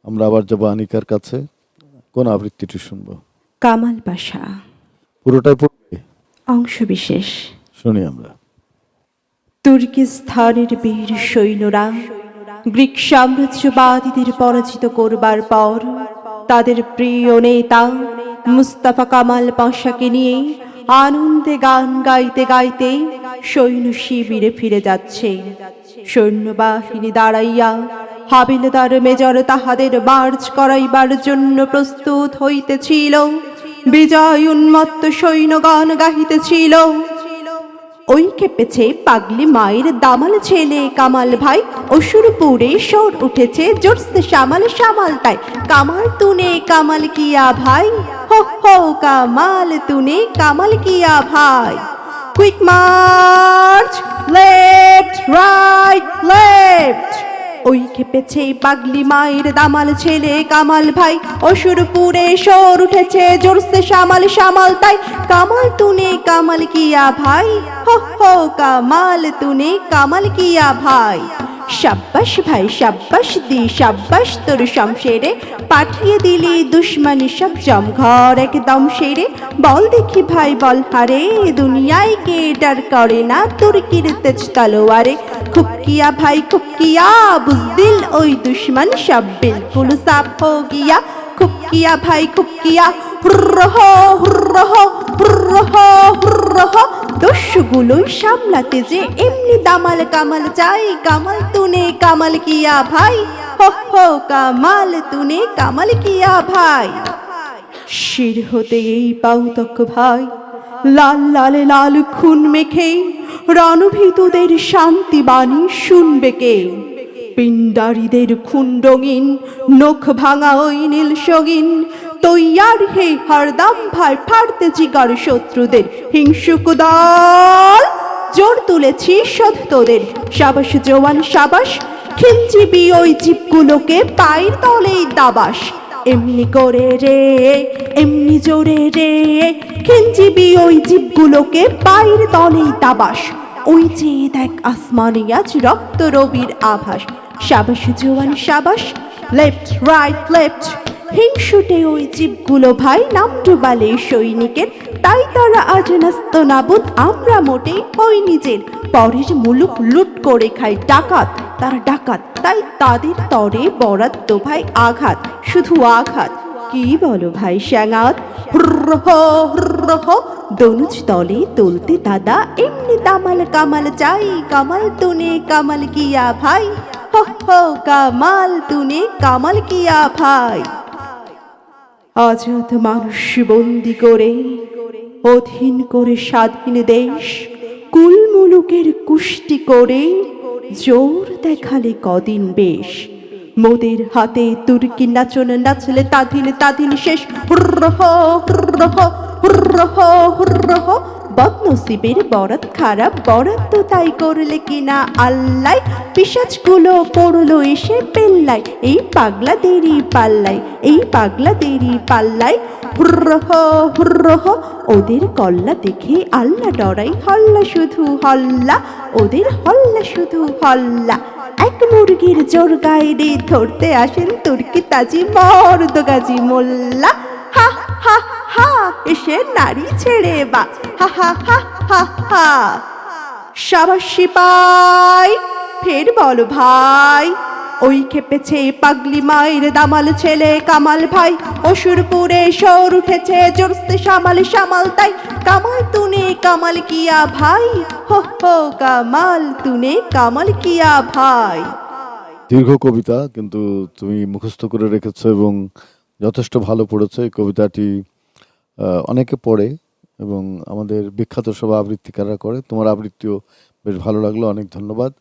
আমরা আবার যাবো আনিকার কাছে। কোন আবৃত্তিটি শুনবো? কামাল পাশা, পুরোটাই পড়বে? অংশবিশেষ। শুনি আমরা। তুর্কিস্তানের বীর সৈন্যরা গ্রিক সাম্রাজ্যবাদীদের পরাজিত করবার পর তাদের প্রিয় নেতা মুস্তাফা কামাল পাশাকে নিয়ে আনন্দে গান গাইতে গাইতে সৈন্য শিবিরে ফিরে যাচ্ছে। সৈন্যবাহিনী দাঁড়াইয়া হাবিলদার মেজর তাহাদের মার্চ করাইবার জন্য প্রস্তুত হইতেছিল। বিজয় উন্মত্ত সৈন্যগণ গাহিতেছিল, ওই খেপেছে পাগলি মায়ের দামাল ছেলে কামাল ভাই, অসুরপুরে সর উঠেছে জোরসে সামাল সামাল তাই, কামাল তুনে কামাল কিয়া ভাই, হো হো কামাল তুনে কামাল কিয়া ভাই। Quick March, left right left. ওই খেপেছে পাগলি মায়ের দামাল ছেলে কামাল ভাই, অসুরপুরে সর উঠেছে জোরসে সামাল সামাল তাই, কামাল তুনে কামাল কিয়া ভাই, হো হো কামাল তুনে কামাল কিয়া ভাই। শাব্বাস ভাই শাব্বাস দি শাব্বাস তোর শমশেরে, পাঠিয়ে দিলি দুশ্মনী সব জমঘর একদম সেরে। বল দেখি ভাই বল হারে, দুনিয়ায় কে ডার করে না তুর্কির তেজ তলোয়ারে। খুব কিয়া ভাই খুব কিয়া, বুজদিল ওই দুশ্মন সব বিলকুল সাফ হো গিয়া। খুব কিয়া ভাই খুব কিয়া, হুর্রহ হুর্রহ হুর্রহ হুর্রহ। দস্যুগুলোই সামলাতে যে এমনি দামাল কামাল চাই, কামাল তুনে কামাল কিয়া ভাই, হো হো কামাল তুনে কামাল কিয়া ভাই। শির হতে এই পাউতক ভাই লাল লালে লাল খুন মেখে, রণভীতুদের শান্তি বাণী শুনবে কে? পিণ্ডারীদের খুন রঙিন নখ ভাঙা ওই নীল সগিন, তৈয়ার হে হরদম ভাই ফাড়তে জিগার শত্রুদের হিংসুক দল। জোর তুলেছি শোধ তোদের, সাবাস জওয়ান সাবাস, খিলজিবি ওই জীবগুলোকে পায়ের তলেই দাবাস। এমনি করে রে এমনি জোরে রে, খিলজিবি ওই জীবগুলোকে পায়ের তলেই দাবাস। ওই যে দেখ আসমানে আজ রক্ত রবির আভাস। সাবাস জওয়ান সাবাস, লেফট রাইট লেফট। হিংসুটে ওই জীবগুলো ভাই নাম ডুবালে সৈনিকের, তাই তারা আজ নাস্ত নাবুদ, আমরা মোটে হই নিজের। পরের মুলুক লুট করে খায় ডাকাত, তারা ডাকাত তাই তাদের তরে বরাদ্দ ভাই আঘাত, শুধু আঘাত। কি বলো ভাই শ্যাঙাত, হুর্রহ হুর্রহ। দনুজ তলে তুলতে দাদা এমনি দামাল কামাল চাই, কামাল তুনে কামাল কিয়া ভাই, হো হো কামাল তুনে কামাল কিয়া ভাই। আজাদ মানুষ বন্দি করে অধীন করে স্বাধীন দেশ, কুলমুলুকের কুষ্টি করে জোর দেখালে কদিন বেশ। মোদের হাতে তুর্কি নাচন নাচলে তাধিন তাধিন শেষ। হুর্রহ হুর্রহ হুর্রহ হুর্রহ। বদনসিবের বরাত খারাপ, বরাত তো তাই করলে কিনা আল্লাই, পিশাচগুলো পড়লো এসে পেল্লাই, এই পাগলাদেরই পাল্লাই, এই পাগলাদেরই পাল্লাই। হুর্রহ হুর্রহ। ওদের কল্লা দেখে আল্লাহ ডরাই, হল্লা শুধু হল্লা, ওদের হল্লা শুধু হল্লা। এক মুরগির জোর গায়ে ধরতে আসেন তুর্কি তাজি মর্দ গাজী মোল্লা। হা হা হা এসে নারী ছেড়ে বা, হা হা হা হা হা। সাবাস সিপাই, ফের বলো ভাই। ওই খেপেছে পাগলি মায়ের দামাল ছেলে কামাল ভাই, অসুরপুরে সর উঠেছে জোরসে সামাল সামাল তাই, কামাল তুনে কামাল কিয়া ভাই, হো হো কামাল তুনে কামাল কিয়া ভাই। দীর্ঘ কবিতা, কিন্তু তুমি মুখস্থ করে রেখেছো এবং যথেষ্ট ভালো পড়েছো। এই কবিতাটি অনেকে পড়ে এবং আমাদের বিখ্যাত সব আবৃত্তিকাররা করে। তোমার আবৃত্তিও বেশ ভালো লাগলো, অনেক ধন্যবাদ।